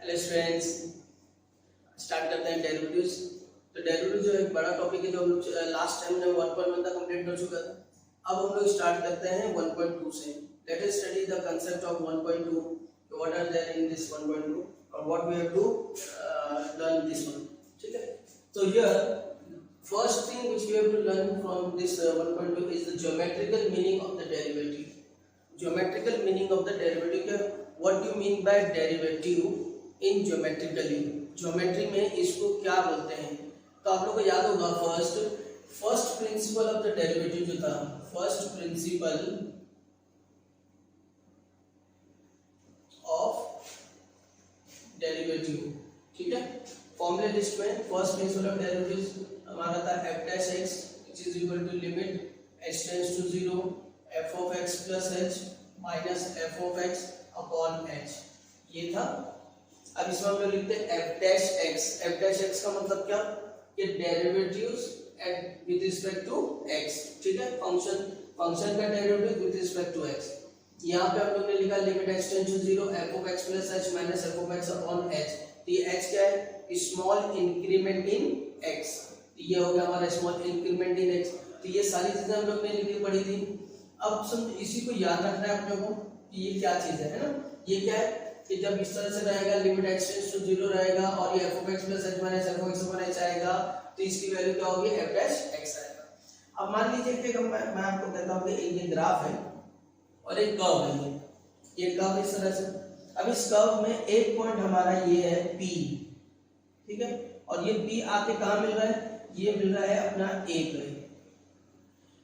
Hello students, start करते हैं derivatives. तो डेरिवेटिव जो एक बड़ा टॉपिक है जो हम लोग लास्ट टाइम में 1.1 तक कंप्लीट कर चुका था। अब हम लोग स्टार्ट करते हैं 1.2 से। Let us study the concept of 1.2, what are there in this 1.2 और what we have to learn this one. ठीक है, तो here first thing which we have to learn from this 1.2 is the geometrical meaning of the derivative. Geometrical meaning of the derivative, what do you mean by derivative in geometrically, geometry में इसको क्या बोलते हैं। तो आप लोग को याद होगा first principle of the derivative जो था, फर्स्ट प्रिंसिपल ऑफ डेरिवेटिव। ठीक है, फॉर्मूला लिस्ट में फर्स्ट प्रिंसिपल ऑफ डेरिवेटिव हमारा था f dash x which is equal to limit h tends to 0 f of x plus h minus f of x upon h, ये था। अब इसमें हम लोग लिखते हैं f dash x। f dash x का मतलब क्या, कि derivatives at with respect to x। ठीक है, फंक्शन का derivative with respect to x। यहाँ पे हम लोग ने लिखा limit h tends to 0 f of x plus h minus f of x upon h। तो ये h क्या है, स्मॉल इंक्रीमेंट इन x। तो ये हो गया हमारा स्मॉल इंक्रीमेंट इन x। तो ये सारी चीजें हम लोग ने लिखी पड़ी थी। अब समझ, इसी को याद रखना है अपने को कि ये क्या चीज है ना। ये क्या है कि जब इस तरह से रहेगा लिमिट h टेंड्स टू 0 रहेगा और ये f of x plus h minus f of x upon h आएगा, तो इसकी वैल्यू क्या होगी, f डैश x आएगा। अब मान लीजिए कि मैं आपको कहता हूं कि एक ये ग्राफ है और एक कर्व है, ये कर्व इस तरह से। अब इस कर्व में एक पॉइंट हमारा ये है p, ठीक है, और ये p आके कहां मिल रहा है, ये मिल रहा है अपना a पे।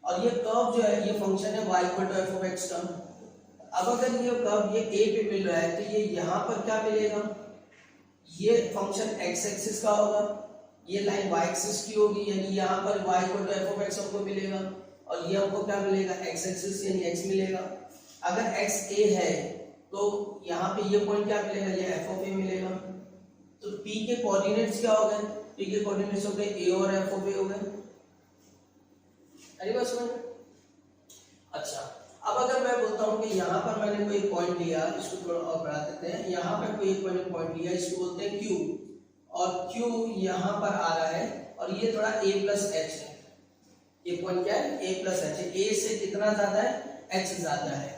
और ये कर्व जो है ये फंक्शन है y equal to f of x का। अब अगर ये कर्व ये a पे मिल रहा है तो ये यहाँ पर क्या मिलेगा, ये फंक्शन x एक्सिस का होगा, ये लाइन y एक्सिस की होगी, यानी यहाँ पर y equal to f of x हमको मिलेगा और ये हमको क्या मिलेगा, x एक्सिस यानी x मिलेगा। अगर x a है तो यहाँ पे ये पॉइंट क्या मिलेगा, ये f of a मिलेगा। तो p के कोऑर्डिनेट्स क्या हो गए, p के कोऑर्डिनेट्स हो गए a और f of a हो गए। अरे बस में अच्छा, अब अगर मैं बोलता हूं कि यहाँ पर मैंने कोई पॉइंट लिया, इसको थोड़ा और बढ़ा देते हैं, यहाँ पर कोई एक मैंने पॉइंट लिया, इसको बोलते हैं Q, और Q यहाँ पर आ रहा है और ये थोड़ा a प्लस h है। ये पॉइंट क्या है, a प्लस h है। a से कितना ज्यादा है, h ज्यादा है।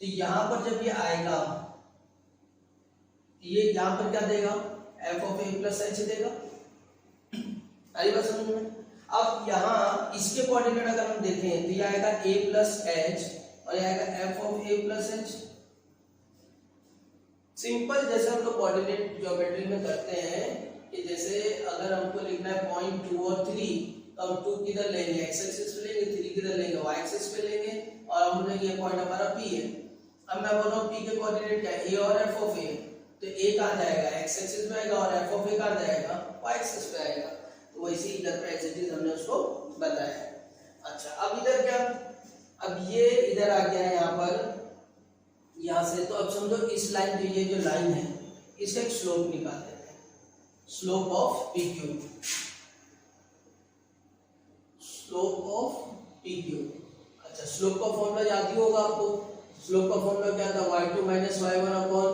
तो यहाँ पर जब ये आएगा, ये यहाँ पर क्या देगा, f of a plus h देगा। आई बात समझ में। अब यहाँ इसके कोऑर्डिनेट अगर हम देखें तो ये आएगा a प्लस h और ये आएगा f of a plus h। Simple, जैसे हम लोग कोऑर्डिनेट ज्योमेट्री में करते हैं कि जैसे अगर हमको लिखना है पॉइंट 2 और 3, तो हम 2 किधर लेंगे, x एक्सिस पे लेंगे, 3 किधर लेंगे, y एक्सिस पे लेंगे, और हम लेंगे ये पॉइंट हमारा p है। अब मैं बोल रहा हूँ p के कोऑर्डिनेट क्या है, a और f of a। तो a कहाँ जाएगा, x एक्सिस पे आएगा, और f of a कहाँ जाएगा, y एक्सिस पे आएगा। तो वैसे ही इधर पे एक्सिस हमने उसको बताया। अच्छा, अब इधर क्या, अब ये इधर आ गया है यहाँ पर, यहाँ से। तो अब समझो इस लाइन पे, ये जो लाइन है इसका एक स्लोप निकाल देते हैं, slope of PQ, slope of PQ। अच्छा, स्लोप का फॉर्मूला याद ही होगा आपको। स्लोप का फॉर्मूला क्या था, y2 minus y1 upon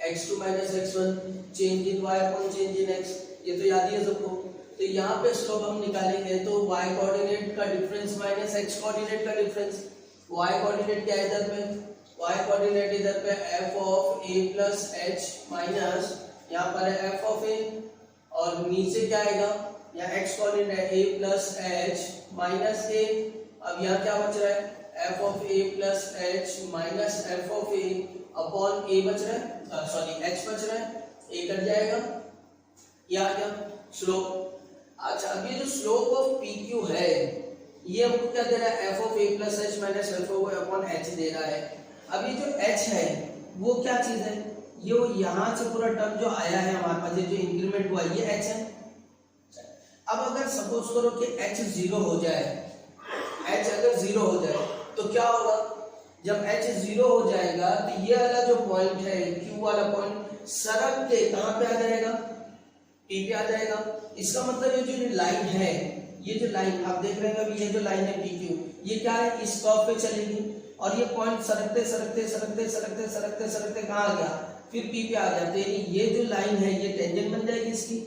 x2 minus x1 change in y upon change in x। ये तो याद ही है सबको। तो यहाँ पे स्लोप हम निकालेंगे तो y कोऑर्डिनेट का डिफरेंस माइनस x कोऑर्डिनेट का डिफरेंस। y कोऑर्डिनेट क्या है इधर पे, y कोऑर्डिनेट इधर पे f of a plus h minus यहाँ पर है f ऑफ a, और नीचे क्या आएगा, यहाँ x कोऑर्डिनेट है a plus h minus a। अब यहाँ क्या बच रहा है, f of a plus h minus f of a upon a बच रहा है, सॉरी h बच रहा है, a कट जाएगा, ये आ गया स्लोप। अच्छा, अब ये जो स्लोप ऑफ PQ है ये हमको क्या दे रहा है, f of a plus h minus f of a upon h दे रहा है। अब ये जो h है वो क्या चीज है, ये यहाँ से पूरा टर्म जो आया है हमारे पास, ये जो इंक्रीमेंट हुआ ये h है। अब अगर सपोज करो कि h 0 हो जाए, h अगर 0 हो जाए तो क्या होगा, जब h 0 हो जाएगा तो ये वाला जो पॉइंट है Q वाला पॉइंट सरक के कहाँ पे आ जाएगा, P पे आ जाएगा। इसका मतलब ये जो लाइन है, ये जो लाइन आप देख रहे हैं अभी, ये जो लाइन है PQ, ये क्या है, इस कर्व पे चलेगी और ये पॉइंट सरकते सरकते सरकते सरकते सरकते सरकते कहाँ आ गया, फिर P पे आ गया, तो यानी ये जो लाइन है ये टेंजेंट बन जाएगी इसकी,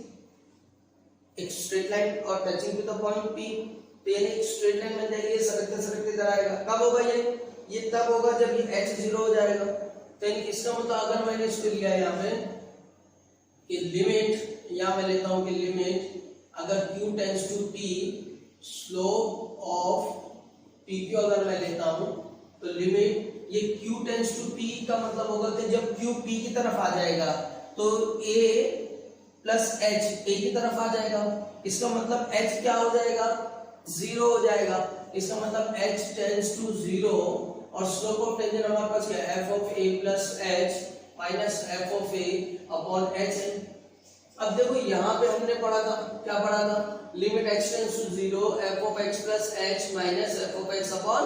एक स्ट्रेट लाइन और touching to the point P, तो यानी एक स्ट्रेट लाइन बन जाएगी, ये सरकते सरकते इधर आएगा। कब होगा ये तब होगा जब ये h 0 हो जाएगा। तो यानी इसका मतलब अगर मैंने इसको लिया यहाँ पे कि लिमिट, यहाँ मैं लेता हूँ कि लिमिट अगर q tends to p, slope of PQ अगर मैं लेता हूँ तो लिमिट ये q टेंड्स टू p का मतलब होगा कि जब q p की तरफ आ जाएगा तो a प्लस h a की तरफ आ जाएगा, इसका मतलब h क्या हो जाएगा, 0 हो जाएगा। इसका मतलब h टेंड्स टू 0 और स्लोप ऑफ टेंजेंट हमारे पास क्या है, f of a plus h minus f of a upon h है। अब देखो यहाँ पे हमने पढ़ा था, क्या पढ़ा था, limit x tends to 0 f of x plus h minus f of x upon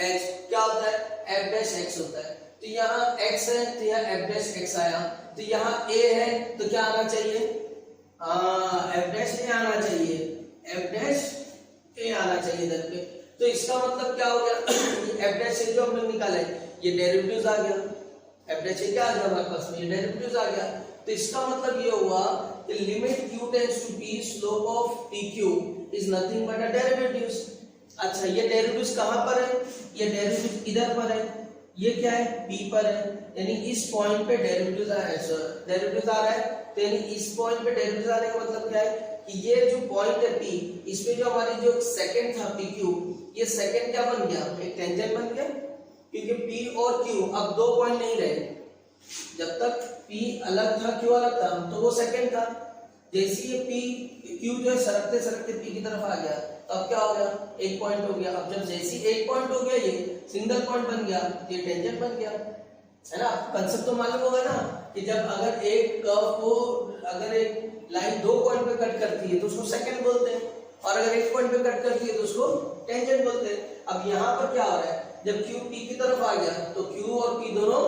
h क्या होता है, f डैश x होता है। तो यहाँ x है तो यहाँ f डैश x आया, तो यहाँ a है तो क्या आना चाहिए, f डैश a आना चाहिए, f डैश a आना चाहिए इधर पे। तो इसका मतलब क्या हो गया f डैश a जो हमने निकाला है ये डेरिवेटिव्स आ गया, f डैश a क्या आ गया हमारे पास में, ये डेरिवेटिव्स आ गया। तो इसका मतलब ये हुआ कि limit q tends to p, slope of pq is nothing but a derivatives. अच्छा ये डेरिवेटिव्स कहां पर है, ये डेरिवेटिव इधर पर है, ये क्या है p पर है, यानी इस पॉइंट पे डेरिवेटिव्स आ रहा है, सर डेरिवेटिव्स आ रहा है। तो यानी इस पॉइंट पे डेरिवेटिव्स आने का मतलब क्या है कि ये जो पॉइंट है p, इसमें जो हमारी जो सेकंड था pq, ये सेकंड क्या बन गया, एक टेंजेंट बन गया, क्योंकि p और q अब दो पॉइंट नहीं रहे। जब तक p अलग था q अलग था तो वो सेकंड था, जैसे ये p q जो है सरकते सरकते p की तरफ आ गया तो अब क्या हो गया, एक पॉइंट हो गया। अब जब जैसे एक पॉइंट हो गया ये सिंगल पॉइंट बन गया, ये टेंजेंट बन गया, है ना। कंसेप्ट तो मालूम होगा ना कि जब अगर एक कर्व को, अगर एक लाइन दो पॉइंट पे कट करती है तो उसको सेकंड बोलते हैं, और अगर एक पॉइंट पे कट करती है तो उसको टेंजेंट बोलते हैं। अब यहाँ पर क्या हो रहा है, जब q p की तरफ आ गया तो q और p दोनों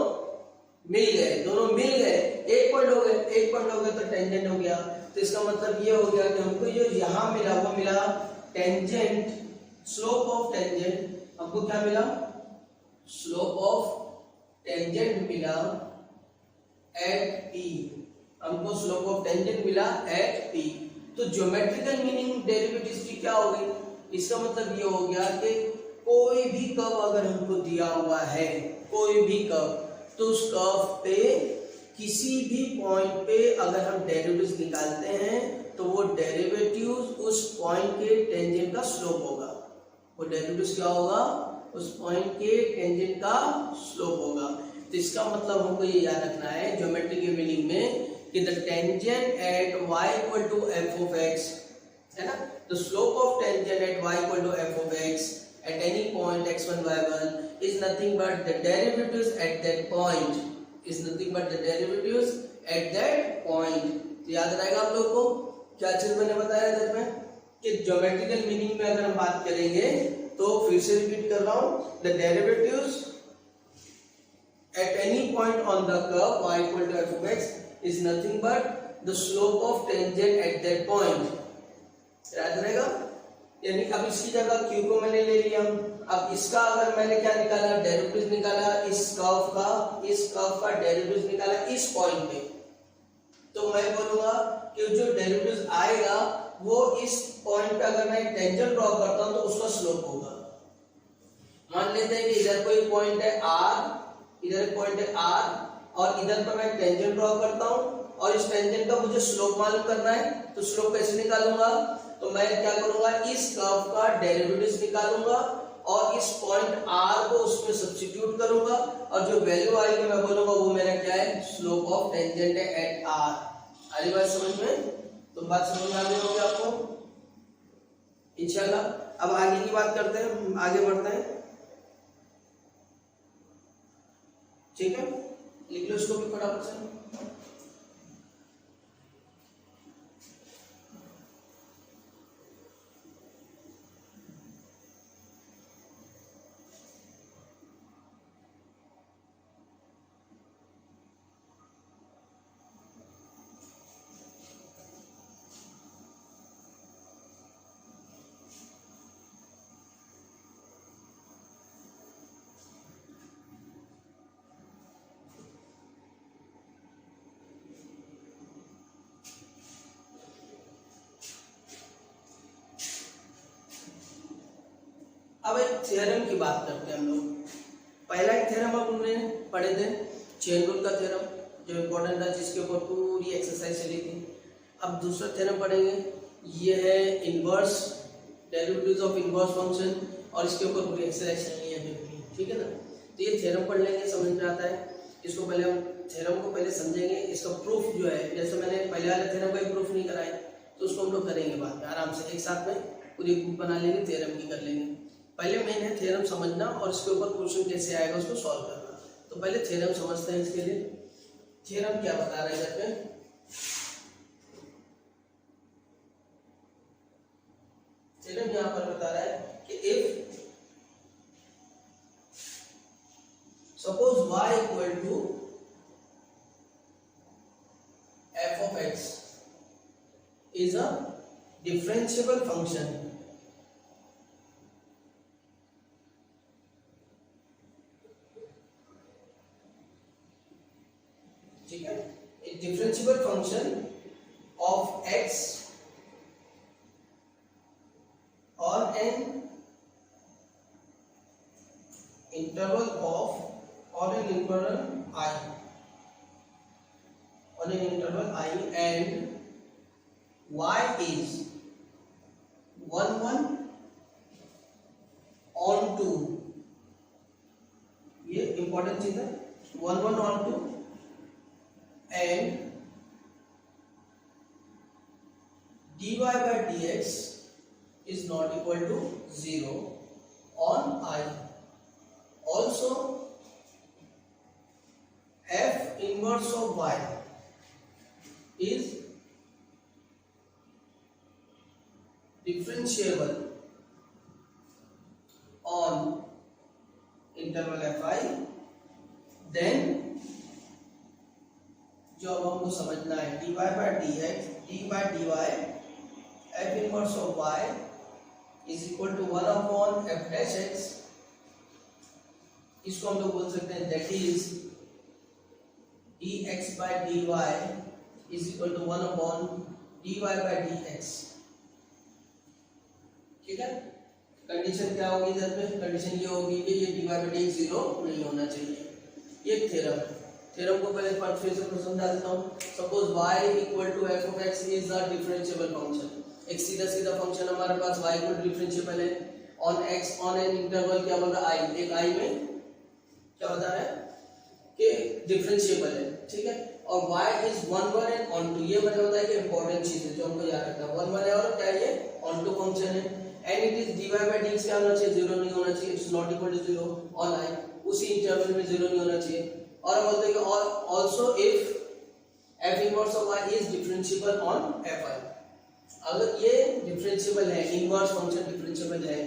मिल गए, दोनों मिल गए, एक पॉइंट हो गए, एक पॉइंट हो गया तो टेंजेंट हो गया। तो इसका मतलब ये हो गया कि हमको जो यहाँ मिला वो मिला टेंजेंट, स्लोप ऑफ टेंजेंट हमको क्या मिला, स्लोप ऑफ टेंजेंट मिला एट p, हमको स्लोप ऑफ टेंजेंट मिला एट p। तो ज्योमेट्रिकल मीनिंग डेरिवेटिव्स की क्या हो गई, इसका मतलब ये हो गया कि कोई भी कर्व अगर हमको दिया हुआ है, कोई भी कर्व, तो उस कर्व पे किसी भी पॉइंट पे अगर हम डेरिवेटिव्स निकालते हैं तो वो डेरिवेटिव्स उस पॉइंट के टेंजेंट का स्लोप होगा, वो डेरिवेटिव्स क्या होगा, उस पॉइंट के टेंजेंट का स्लोप होगा। तो इसका मतलब हमको ये याद रखना है ज्योमेट्री के मीनिंग में कि the tangent at y equal to f of x, है ना, the slope of tangent at y equal to f of x at any point x1 y1 is nothing but the derivatives at that point, is nothing but the derivatives at that point। तो याद रहेगा आप लोग को क्या चीज मैंने बताया इधर में कि ज्योमेट्रिकल मीनिंग में अगर हम बात करेंगे तो फिर से रिपीट कर रहा हूं, the derivatives at any point on the curve y equal to f of x is nothing but the slope of tangent at that point। याद रहेगा, यानी अब इसकी जगह q को मैंने ले लिया, अब इसका अगर मैंने क्या निकाला, डेरिवेटिव निकाला, इस कर्व का डेरिवेटिव निकाला इस पॉइंट पे, तो मैं बोलूंगा कि जो डेरिवेटिव आएगा वो इस पॉइंट पे अगर मैं टेंजेंट ड्रॉ करता हूं तो उसका स्लोप होगा। मान लेते हैं कि इधर कोई पॉइंट है r, इधर एक पॉइंट है r, और इधर पर मैं टेंजेंट ड्रॉ करता हूं और इस टेंजेंट का मुझे स्लोप मालूम करना है, तो स्लोप कैसे निकालूंगा, तो मैं क्या करूंगा, इस कर्व का डेरिवेटिव निकालूंगा और इस पॉइंट r को उसमें सब्स्टिट्यूट करूंगा और जो वैल्यू आएगी मैं बोलूंगा वो मेरा क्या है, स्लोप ऑफ टेंजेंट है एट r। आ रही बात समझ में, तो बात समझ में आ गई होगी आपको इंशाल्लाह। अब आगे की बात करते हैं, आगे बढ़ते हैं, ठीक है, लिख लो इसको भी फटाफट से। अब एक थ्योरम की बात करते हैं हम लोग। पहला एक थ्योरम हम हमने पढ़े थे, चेन रूल का थ्योरम, जो इम्पोर्टेंट था, जिसके ऊपर पूरी एक्सरसाइज चली थी। अब दूसरा थ्योरम पढ़ेंगे, ये है inverse derivatives of inverse function, और इसके ऊपर पूरी एक्सरसाइज चलनी है बिल्कुल, ठीक है ना। तो ये थ्योरम पढ़ लेंगे, समझ में आता है। इसको पहले हम थ्योरम को पहले समझेंगे, इसका प्रूफ जो है, जैसे मैंने पहले वाले थ्योरम का प्रूफ नहीं कराया, तो उसको हम लोग करेंगे बाद में आराम से, एक साथ में पूरी बुक बना लेंगे, थ्योरम की कर लेंगे। पहले मेन है थ्योरम समझना और इसके ऊपर क्वेश्चन कैसे आएगा उसको सॉल्व करना। तो पहले थ्योरम समझते हैं। इसके लिए थ्योरम क्या बता रहा है इधर पे, थ्योरम यहाँ पर बता रहा है कि if suppose y equal to f of x is a differentiable function, ठीक है, एक differentiable function of x on an interval of on an interval I and y is 1 1 on 2, ये इंपॉर्टेंट चीज है, 1 1 on 2 and dy by dx is not equal to 0 on I. Also f inverse of y is differentiable on interval fi, then जो अब हमको समझना है dy by dx d by dy f inverse of y is equal to 1 upon f dash x, इसको हम लोग बोल सकते हैं that is dx by dy is equal to 1 upon dy by dx, ठीक है। कंडीशन क्या होगी इधर पे, कंडीशन ये होगी कि ये dy by dx 0 नहीं होना चाहिए। ये थ्योरम है, थ्योरम को पहले फिर से समझा देता हूँ। Suppose y equal to f of x is a differentiable function, एक सीधा सीधा फंक्शन हमारे पास y इक्वल टू डिफरेंशिएबल है on x on an interval, क्या बोल रहा है i, एक i में क्या बता रहा है कि डिफरेंशिएबल है, ठीक है। और y इज 1 1 एंड ऑन 2, ये मैंने बताया कि इंपॉर्टेंट चीज है जो हमको याद रखना है। 1 1 है और क्या ये ऑन 2 फंक्शन है, and it is dy by dx क्या होना चाहिए, 0 नहीं होना चाहिए, it's not equal to 0 on i, उसी इंटरवल में 0 नहीं होना चाहिए। और बोलते हैं कि also if f inverse of y is differentiable on fi, अगर ये डिफरेंशिएबल है, इनवर्स फंक्शन डिफरेंशिएबल है,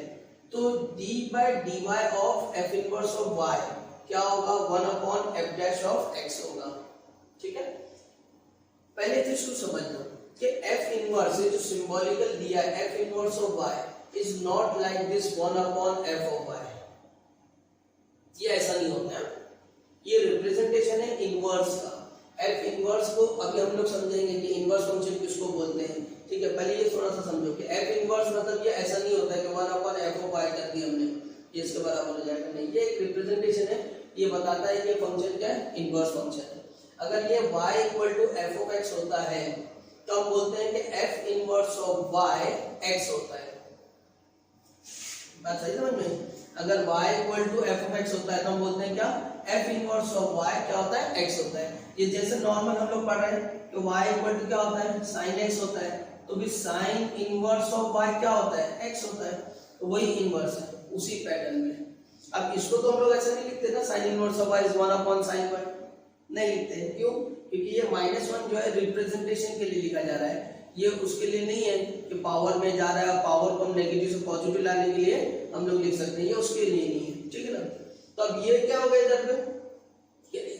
तो d by dy of f inverse of y क्या होगा, 1 upon f dash of x होगा, ठीक है। पहले तो इसको समझना कि f इनवर्स जो सिंबॉलिकल दिया है f inverse of y is not like this 1 upon f of y, ये ऐसा नहीं होता है, ये रिप्रेजेंटेशन है इनवर्स का। f इनवर्स को अभी हम लोग समझेंगे कि इनवर्स फंक्शन किसको बोलते हैं, ठीक है। पहले ये थोड़ा सा समझो कि f इनवर्स मतलब ये ऐसा नहीं होता है कि 1 अपॉन f ऑफ y कर दिया हमने, ये इसके बराबर हो जाएगा, नहीं, ये एक रिप्रेजेंटेशन है, ये बताता है कि फंक्शन क्या है, इनवर्स फंक्शन है। अगर ये y equal to f of x होता है तो हम बोलते हैं कि f inverse of y x होता है, बात सही समझ में। अगर y equal to f of x होता है तो हम बोलते हैं क्या, f इनवर्स ऑफ y क्या होता है, x होता है। ये जैसे नॉर्मल हम लोग पढ़ रहे हैं कि y इक्वल टू क्या होता है, sin x होता है, तो भी sin इनवर्स ऑफ y क्या होता है, x होता है, तो वही इनवर्स है उसी पैटर्न में। अब इसको तो हम लोग ऐसे नहीं लिखते ना, sin inverse of y is 1 upon sin y, नहीं लिखते हैं, क्यों, क्योंकि ये -1 जो है रिप्रेजेंटेशन के लिए लिखा जा रहा है, ये उसके लिए नहीं है कि पावर में जा रहा है, पावर को हम नेगेटिव से पॉजिटिव लाने के लिए हम लोग लिख सकते हैं, ये उसके लिए नहीं है, ठीक है ना। तो अब ये क्या हो गया इधर पे,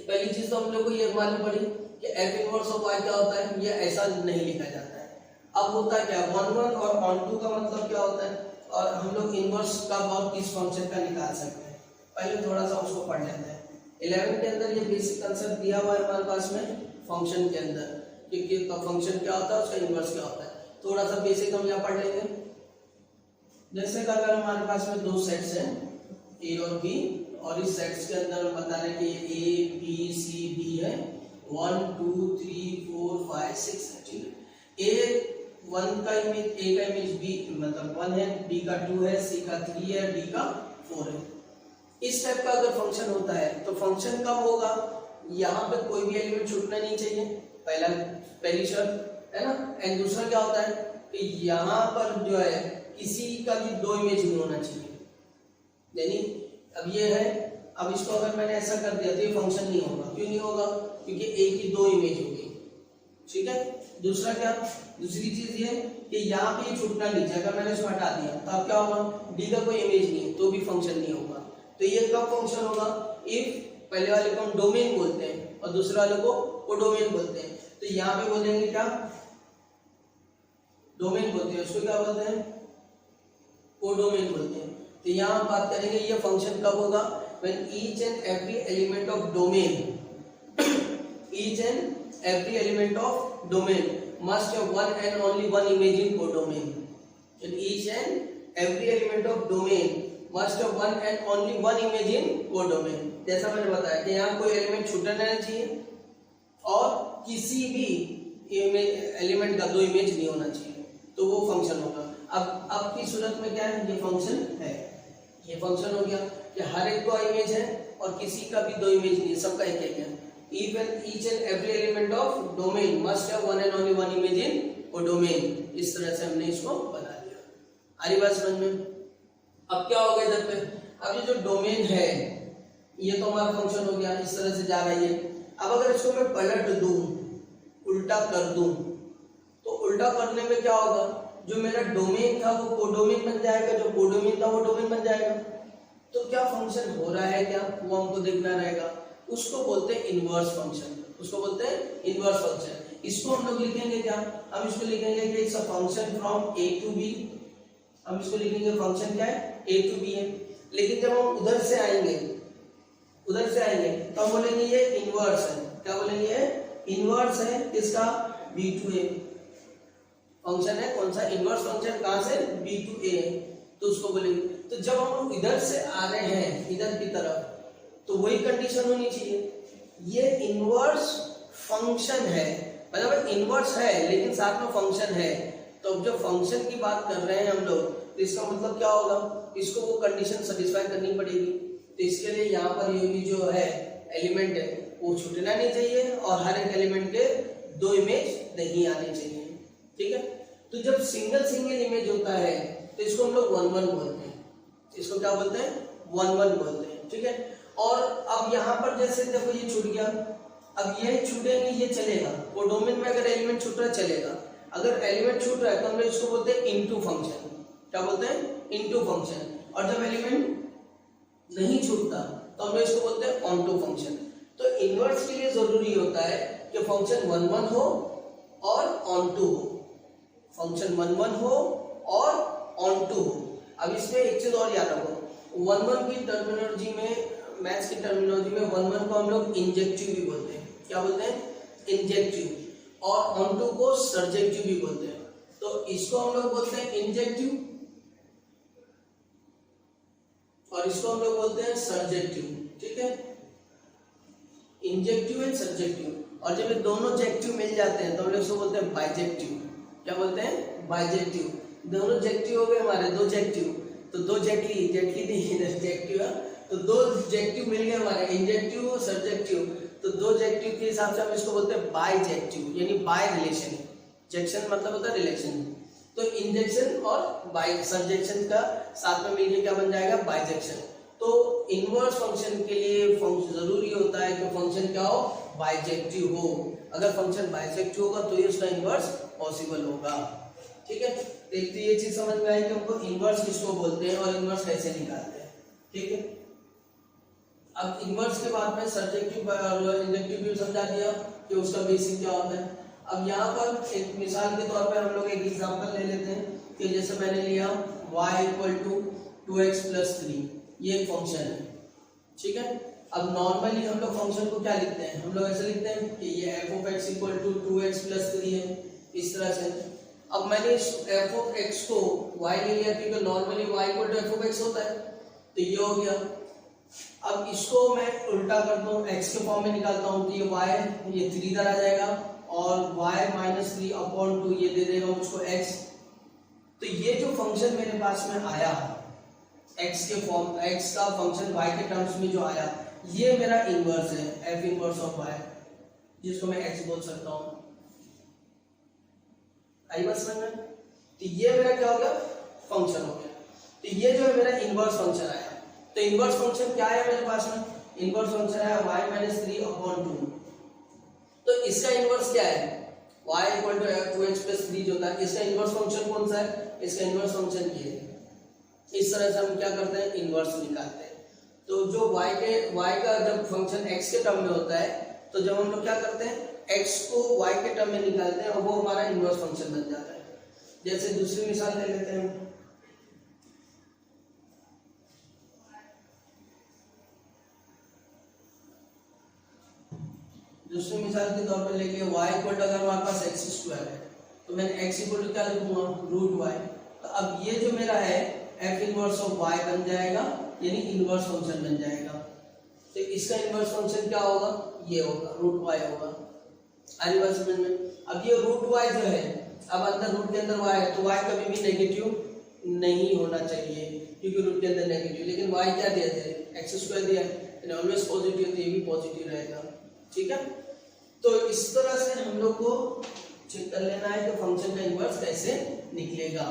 पहली चीज तो हम लोग को ये मालूम पड़ी कि f इनवर्स ऑफ y क्या होता है, ये ऐसा नहीं लिखा जाता है। अब होता क्या, 1 1 और ऑन 2 का मतलब क्या होता है, और हम लोग इनवर्स का भाव किस फंक्शन का निकाल सकते हैं, पहले थोड़ा सा उसको पढ़ लेते हैं। 11 के अंदर ये बेसिक कांसेप्ट दिया हुआ है हमारे पास में फंक्शन के अंदर, कि फंक्शन क्या होता है, उसका इनवर्स क्या होता है, थोड़ा सा बेसिक हम यहाँ पढ़ लेंगे। जैसे कि अगर हमारे पास में दो सेट्स हैं ए और बी, और इस सेट्स के अंदर हम बता रहे हैं कि ए बी सी डी है, 1 2 3 4 5 6 है, ठीक है। ए वन का इमेज, ए का इमेज बी मतलब 1 है, बी का 2 है, सी का 3 है, डी का 4 है। इस टाइप का अगर फंक्शन होता है तो फंक्शन कब होगा, यहाँ पे कोई भी एलिमेंट छूटना नहीं चाहिए, पहली शर्त है ना। एंड दूसरा क्या होता है कि यहाँ पर जो है किसी का भी दो इमेज नहीं होना चाहिए, यानी अब ये है, अब इसको अगर मैंने ऐसा कर दिया तो ये फंक्शन नहीं होगा। क्यों नहीं होगा, क्योंकि ए की दो इमेज होगी, ठीक है। दूसरा क्या, दूसरी चीज ये कि यहाँ पे ये छूटना नहीं चाहिए, अगर मैंने इसको हटा दिया तो अब क्या होगा, डी का कोई इमेज नहीं है तो भी फंक्शन नहीं होगा। तो ये कब फंक्शन होगा, इफ पहले वाले को हम डोमेन बोलते हैं और दूसरे वाले को कोडोमेन बोलते हैं। तो यहाँ पे बोलेंगे क्या, डोमेन बोलते हैं, उसको क्या बोलते हैं, कोडोमेन बोलते हैं। तो यहाँ बात करेंगे ये फंक्शन कब होगा, when each and every element of domain each and every element of domain must have one and only one image in codomain. And each and every element of domain must have one and only one image in codomain. जैसा मैंने बताया कि यहाँ कोई element छूटना नहीं चाहिए और किसी भी एलिमेंट का दो इमेज नहीं होना चाहिए, तो वो फंक्शन होगा। अब की सूरत में क्या है, ये फंक्शन है, ये फंक्शन हो गया कि हर एक का इमेज है और किसी का भी दो इमेज नहीं है, सबका एक एक है। Even each and every element of domain must have one and only one image in codomain. इस तरह से हमने इसको बना दिया। आ रही बात समझ में। अब क्या होगा इधर पे, अब ये जो डोमेन है ये तो हमारा फंक्शन हो गया, इस तरह से जा रही है। अब अगर इसको मैं पलट दूं, उल्टा कर दूं, तो उल्टा करने में क्या होगा, जो मेरा डोमेन था वो कोडोमेन बन जाएगा, जो कोडोमेन था वो डोमेन बन जाएगा। तो क्या फंक्शन हो रहा है, क्या वो हमको देखना रहेगा। उसको बोलते हैं इनवर्स फंक्शन, उसको बोलते हैं इनवर्स फंक्शन। इसको हम लोग लिखेंगे क्या, हम इसको लिखेंगे कि it's a function from A to B. हम इसको लिखेंगे फंक्शन क्या है, ए टू बी है। लेकिन जब हम उधर से आएंगे तो हम बोलेंगे ये इनवर्स है। क्या बोलेंगे, ये इनवर्स है इसका बी टू ए फंक्शन है। कौन सा इनवर्स फंक्शन, कहां से, बी टू ए, तो उसको बोलेंगे। तो जब हम लोग इधर से आ रहे हैं इधर की तरफ, तो वही कंडीशन होनी चाहिए, ये इनवर्स फंक्शन है, मतलब इनवर्स है लेकिन साथ में फंक्शन है। तो अब जब फंक्शन की बात कर रहे हैं हम लोग, तो इसका मतलब क्या होगा, इसको वो कंडीशन सेटिस्फाई करनी पड़ेगी। तो इसके लिए यहाँ पर ये भी जो है एलिमेंट है वो छूटना नहीं चाहिए और हर एक एलिमेंट के दो इमेज नहीं आने चाहिए, ठीक है। तो जब सिंगल इमेज होता है तो इसको हम लोग 1 1 बोलते हैं, इसको क्या बोलते हैं, 1 1 बोलते हैं, ठीक है। और अब यहाँ पर जैसे देखो ये छूट गया, अब ये छूटेंगे, ये चलेगा, कोडोमेन में अगर एलिमेंट छूट रहा है चलेगा। अगर एलिमेंट छूट रहा है तो हम लोग इसको बोलते हैं इनटू फंक्शन। क्या बोलते हैं, इनटू फंक्शन। और जब एलिमेंट नहीं छूटता तो हम लोग इसको बोलते हैं ऑनटू फंक्शन। तो इनवर्स के लिए जरूरी होता है कि फंक्शन 1 1 हो और ऑनटू हो, फंक्शन 1 1 हो और ऑनटू हो। अब इसमें एक चीज और याद रखो, 1 1 की टर्मिनोलॉजी में, मैथ्स की टर्मिनोलॉजी में 1 1 को हम लोग इंजेक्टिव भी बोलते हैं। क्या बोलते हैं, इंजेक्टिव। और ऑनटू को सर्जेक्टिव भी बोलते हैं। तो इसको हम लोग बोलते हैं इंजेक्टिव और इसको हम लोग बोलते हैं सर्जेक्टिव, ठीक है। Injective and surjective. और जब ये दोनों जेक्टिव मिल जाते हैं तो हम लोग इसको बोलते हैं बाइजेक्टिव। क्या बोलते हैं, बाइजेक्टिव। दोनों जेक्टिव हो गए हमारे, दो जेक्टिव, तो दो जेटली जेक्टिव, तो दो जेक्टिव मिल गए हमारे, इंजेक्टिव और सर्जेक्टिव। तो दो जेक्टिव के हिसाब से हम इसको बोलते हैं बाइजेक्टिव, यानी बाय रिलेशन। जेक्शन मतलब होता है रिलेशन। तो इंजेक्शन और बाय सर्जेक्शन का साथ में मिलकर क्या बन जाएगा, बाइजेक्शन। तो इनवर्स फंक्शन के लिए फंक्शन जरूरी होता है कि फंक्शन क्या हो, बाइजेक्टिव हो। अगर फंक्शन बाइजेक्टिव होगा तो ये उसका इनवर्स पॉसिबल होगा, ठीक है। तो ये चीज समझ में आई कि हमको इनवर्स किसको बोलते हैं और इनवर्स कैसे निकालते हैं, ठीक है। अब इनवर्स के बाद में सर्जेक्टिव और इंजेक्टिव भी समझा दिया कि उसका बेसिक क्या होता है। अब यहाँ पर एक मिसाल के तौर पर हम लोग एक एग्जांपल ले लेते हैं कि जैसे मैंने लिया y = 2x + 3, ये एक फंक्शन है, ठीक है। अब नॉर्मली हम लोग फंक्शन को क्या लिखते हैं, हम लोग ऐसे लिखते हैं कि ये f(x) = 2x + 3 है, इस तरह से। अब मैंने इस एफ ऑफ एक्स को वाई ले लिया क्योंकि normally Y equal to F of X होता है, तो ये हो गया। अब इसको मैं उल्टा करता हूँ, एक्स के फॉर्म में निकालता हूँ, तो ये वाई ये 3 इधर आ जाएगा और y माइनस 3 अपॉन 2 ये दे देगा मुझको x। तो ये जो फंक्शन मेरे पास में आया x के फॉर्म, x का फंक्शन y के टर्म्स में जो आया, ये मेरा इनवर्स है, f इनवर्स ऑफ y, जिसको मैं x बोल सकता हूँ। आई बात समझ में? तो ये मेरा क्या हो गया, फंक्शन हो गया। तो ये जो है मेरा इनवर्स फंक्शन आया। तो इनवर्स फंक्शन क्या है मेरे पास में, इनवर्स फंक्शन है y माइनस 3 अपॉन 2। तो इसका इनवर्स क्या है, y equal to f2x plus 3 जो था, इसका इनवर्स फंक्शन कौन सा है, इसका इनवर्स फंक्शन ये है। इस तरह से हम क्या करते हैं, इनवर्स निकालते हैं। तो जो y का जब फंक्शन x के टर्म में होता है, तो जब हम लोग क्या करते हैं, x को y के टर्म में निकालते हैं और वो हमारा इनवर्स फंक्शन बन जाता है। जैसे दूसरी मिसाल ले लेते हैं, दूसरी मिसाल के तौर पर लेके y इक्वल टू, अगर हमारे पास x स्क्वायर है तो मैं x इक्वल टू क्या लिखूंगा, रूट y। तो अब ये जो मेरा है f इनवर्स ऑफ y बन जाएगा, यानी इनवर्स फंक्शन बन जाएगा। तो इसका इनवर्स फंक्शन क्या होगा, ये होगा, रूट y होगा। आगे बात समझ में? अब ये रूट y जो है, अब अंदर रूट के अंदर y है, तो y कभी भी नेगेटिव नहीं होना चाहिए क्योंकि रूट के अंदर नेगेटिव, लेकिन y क्या दिया है, x स्क्वायर दिया है, ऑलवेज पॉजिटिव, तो ये भी पॉजिटिव रहेगा। ठीक है, तो इस तरह से हम लोग को चेक कर लेना है कि फंक्शन का इनवर्स कैसे निकलेगा।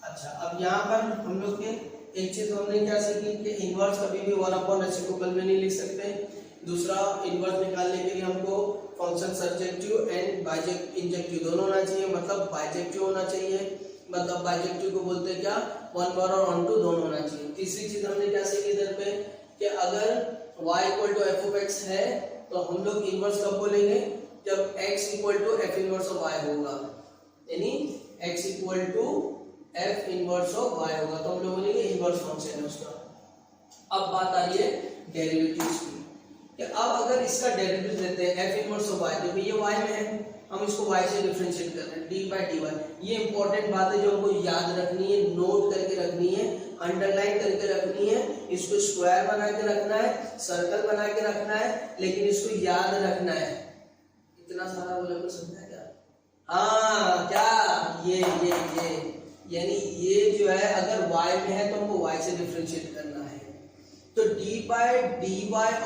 अच्छा, अब यहाँ पर हम लोग के एक चीज हमने क्या सीखी कि इनवर्स कभी भी 1/n रेसिप्रोकल में नहीं लिख सकते। दूसरा, इनवर्स निकालने के लिए हमको फंक्शन सर्जेक्टिव एंड इंजेक्टिव दोनों होना चाहिए, मतलब बाइजेक्टिव होना चाहिए, मतलब बाइजेक्टिव को बोलते हैं क्या, 1 बार और 1 2 दोनों होना चाहिए। तीसरी चीज हमने क्या सीखी इधर पे कि अगर y equal to F of X है तो हम लोग इनवर्स कब बोलेंगे, जब x equal to F inverse of y होगा, यानी x equal to F inverse of y होगा, तो हम लोग बोलेंगे इनवर्स फंक्शन है उसका। अब बात आ रही है डेरिवेटिव्स की, कि अब अगर इसका डेरिवेटिव लेते हैं f इनवर्स ऑफ y, देखो ये y में है, हम इसको y से डिफरेंशिएट कर रहे हैं, d/dy। ये इंपॉर्टेंट बात है जो हमको याद रखनी है, नोट करके रखनी है, अंडरलाइन करके रखनी है। इसको स्क्वायर बना के रखना है, सर्कल बना के रखना है, लेकिन इसको याद रखना है। इतना सारा बोला तो समझा क्या? हाँ, क्या ये यानी ये जो है अगर y में है तो हमको y से डिफरेंशिएट करना है। तो d/dy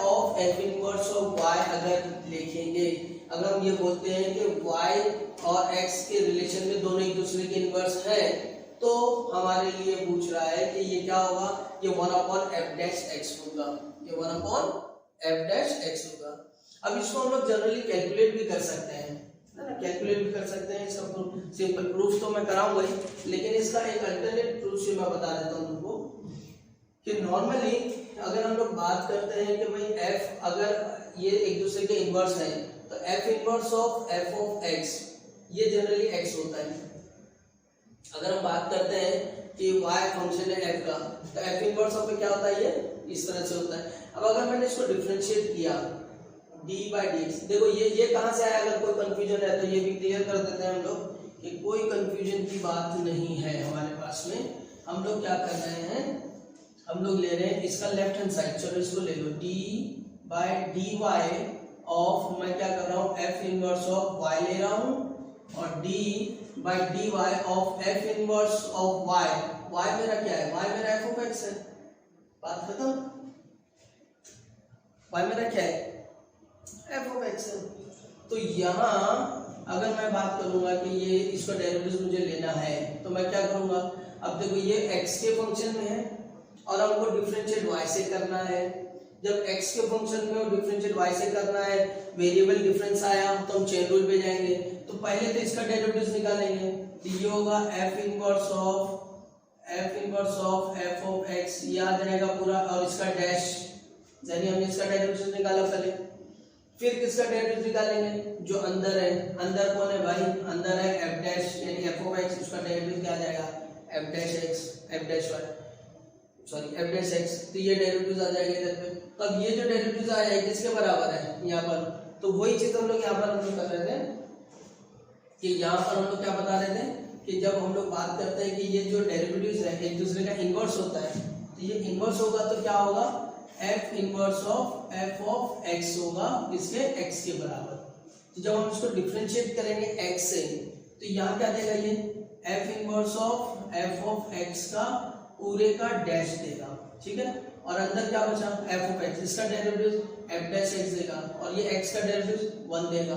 of f inverse of y अगर लिखेंगे, अगर हम ये बोलते हैं कि y और x के रिलेशन में दोनों एक दूसरे के इनवर्स है, तो हमारे लिए पूछ रहा है कि ये क्या होगा, ये 1/f' होगा, ये 1/f' होगा। अब इसको हम लोग जनरली कैलकुलेट भी कर सकते हैं, है ना, कैलकुलेट भी कर सकते हैं। इसका सिंपल प्रूफ तो मैं कराऊंगा ही, लेकिन इसका एक अल्टरनेट प्रूफ से मैं बता देता हूँ तुमको कि नॉर्मली अगर हम लोग बात करते हैं कि भाई f अगर ये एक दूसरे के इनवर्स है, तो f inverse of f of x ये जनरली x होता है। अगर हम बात करते हैं कि y फंक्शन है f का, तो f इनवर्स ऑफ क्या होता है, ये इस तरह से होता है। अब अगर मैंने इसको डिफरेंशिएट किया d/dx, देखो ये कहां से आया, अगर कोई कंफ्यूजन है तो ये भी क्लियर कर देते हैं हम लोग कि कोई कंफ्यूजन की बात नहीं है हमारे पास में। हम लोग क्या कर रहे हैं, हम लोग ले रहे हैं इसका लेफ्ट हैंड साइड, चलो इसको ले लो, d/dy ऑफ, मैं क्या कर रहा हूँ, f इनवर्स ऑफ y ले रहा हूँ, और d/dy of f inverse of y। y मेरा क्या है, y मेरा f ऑफ x है, बात खत्म। y मेरा क्या है, f ऑफ x है। तो यहाँ अगर मैं बात करूंगा कि ये इसका डेरिवेटिव मुझे लेना है, तो मैं क्या करूंगा, अब देखो ये x के फंक्शन में है और हमको डिफरेंशिएट y से करना है। जब x के फंक्शन में और डिफरेंशिएट y से करना है, वेरिएबल डिफरेंस आया तो हम चेन रूल पे जाएंगे। तो पहले तो इसका डेरिवेटिव निकालेंगे, तो ये होगा f inverse of f of x, ये आ जाएगा पूरा, और इसका डैश, यानी हमने इसका डेरिवेटिव निकाला पहले। फिर किसका डेरिवेटिव निकालेंगे, जो अंदर है, अंदर कौन है भाई, अंदर है f' यानी f ऑफ x, उसका डेरिवेटिव क्या आ जाएगा, f'(x), तो ये डेरिवेटिव आ जाएगा इधर पे। तो अब ये जो डेरिवेटिव आया है किसके बराबर है यहाँ पर, तो वही चीज हम लोग यहाँ पर हम लोग कर रहे थे कि यहाँ पर हम लोग क्या बता रहे थे कि जब हम लोग बात करते हैं कि ये जो डेरिवेटिव्स है एक दूसरे का इनवर्स होता है, तो ये इनवर्स होगा तो क्या होगा, F inverse of F of X होगा इसके एक्स के बराबर। तो जब हम इसको डिफरेंशिएट करेंगे एक्स से, तो यहाँ क्या देगा, ये F inverse of F of x का पूरे का डैश देगा, ठीक है। और अंदर क्या बचा, एफ ऑफ एक्स, इसका डेरिवेटिव एफ डैश एक्स देगा और ये एक्स का डेरिवेटिव 1 देगा।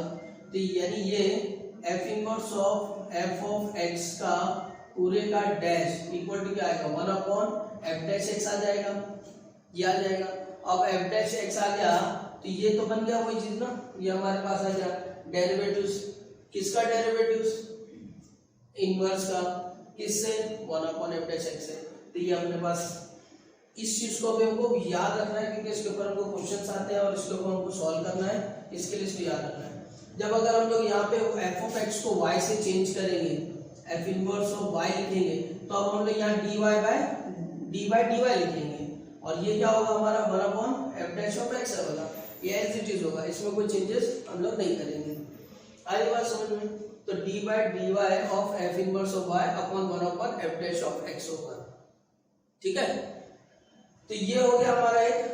तो यानी ये F inverse of F of x का पूरे का डैश इक्वल टू क्या आएगा, 1 अपॉन एफ डैश एक्स आ जाएगा, ये आ जाएगा। अब एफ डैश एक्स आ गया तो ये तो बन गया वही चीज ना, ये हमारे पास आ गया डेरिवेटिव्स, किसका डेरिवेटिव्स, इनवर्स का, किससे, 1 अपॉन एफ डैश एक्स से। तो ये अपने पास इस चीज को भी हमको याद रखना है क्योंकि इसके ऊपर हमको क्वेश्चंस आते हैं और इसके ऊपर हमको सॉल्व करना है, इसके लिए इसको याद रखना है। जब अगर हम लोग यहाँ पे एफ ऑफ एक्स को वाई से चेंज करेंगे, एफ इनवर्स ऑफ वाई लिखेंगे, तो अब हम लोग यहाँ डी बाई डी वाई लिखेंगे और ये क्या होगा हमारा 1 upon F dash of X होगा, ये ऐसी चीज होगा, इसमें कोई चेंजेस हम लोग नहीं करेंगे। आई बात समझ में? तो D by D Y of F inverse of Y upon 1 upon F dash of X होगा, ठीक है। तो ये हो गया हमारा एक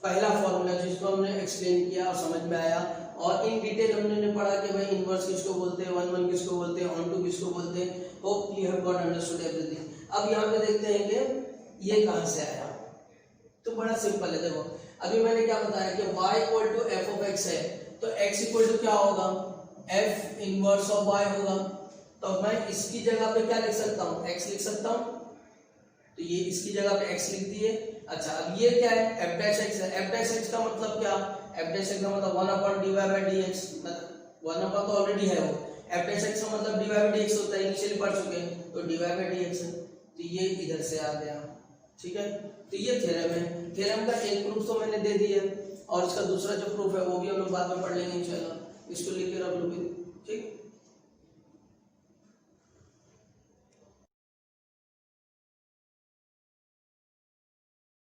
पहला फॉर्मूला जिसको हमने एक्सप्लेन किया और समझ में आया, और इन डिटेल हमने पढ़ा कि भाई इनवर्स किसको बोलते हैं, 1 किसको बोलते हैं, ऑन टू किसको बोलते हैं। Hope you have got understood everything. अब यहाँ पे देखते हैं कि ये कहाँ से आया, तो बड़ा सिंपल है। देखो अभी मैंने क्या बताया कि y equal to F of X है, तो x इक्वल टू क्या होगा, f इनवर्स ऑफ y होगा। तो मैं इसकी जगह पे क्या लिख सकता हूँ, x लिख सकता हूँ, तो ये इसकी जगह पे x लिख दिए। अच्छा अब ये क्या है, f डैश x है, f डैश x का मतलब क्या, f डैश x का मतलब 1 अपॉन dy बाय dx, मतलब 1 अपॉन तो ऑलरेडी है वो, f डैश x का मतलब dy बाय dx होता है, इनिशियली पढ़ चुके हैं, तो dy बाय dx है, तो ये इधर से आ गया, ठीक है। तो ये थ्योरम है, थ्योरम का एक प्रूफ तो मैंने दे दिया और इसका दूसरा जो प्रूफ है वो भी हम लोग बाद में पढ़ लेंगे इंशाल्लाह, इसको लिख के रख लो, ठीक।